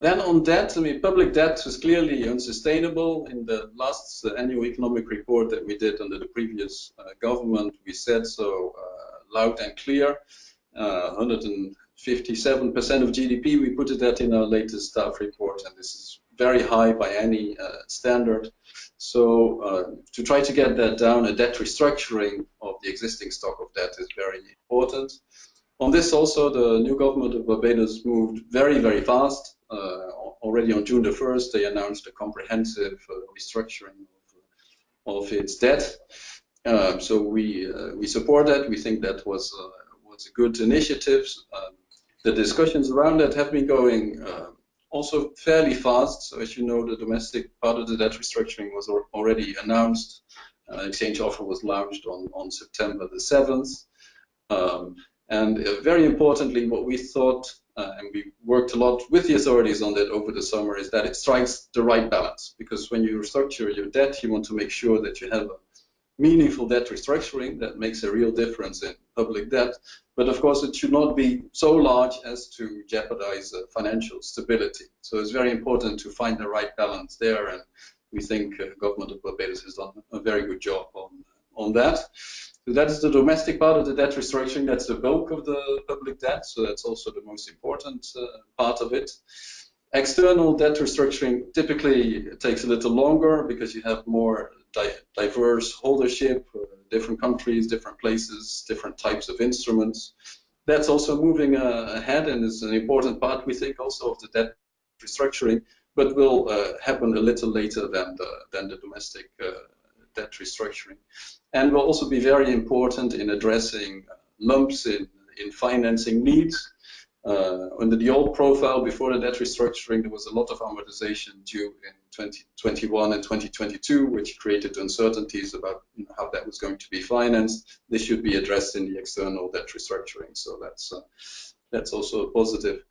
Then on debt, I mean, public debt is clearly unsustainable. In the last annual economic report that we did under the previous government, we said so loud and clear. 157% of GDP, we put that in our latest staff report, and this is very high by any standard. So to try to get that down, a debt restructuring of the existing stock of debt is very important. On this also, the new government of Barbados moved very, very fast. Already on June the 1st, they announced a comprehensive restructuring of its debt. So we support that. We think that was a good initiative. The discussions around that have been going also fairly fast. So as you know, the domestic part of the debt restructuring was already announced. Exchange offer was launched on September the 7th. And very importantly, what we thought, and we worked a lot with the authorities on that over the summer, is that it strikes the right balance. Because when you restructure your debt, you want to make sure that you have a meaningful debt restructuring that makes a real difference in public debt. But of course, it should not be so large as to jeopardize financial stability. So it's very important to find the right balance there. And we think the government of Barbados has done a very good job on that. So that's the domestic part of the debt restructuring. That's the bulk of the public debt. So that's also the most important part of it. External debt restructuring typically takes a little longer because you have more diverse holdership, different countries, different places, different types of instruments. That's also moving ahead and is an important part, we think, also of the debt restructuring, but will happen a little later than the domestic debt restructuring, and will also be very important in addressing lumps in financing needs. Under the old profile before the debt restructuring, there was a lot of amortization due in 2021 and 2022, which created uncertainties about how that was going to be financed. This should be addressed in the external debt restructuring, so that's also a positive.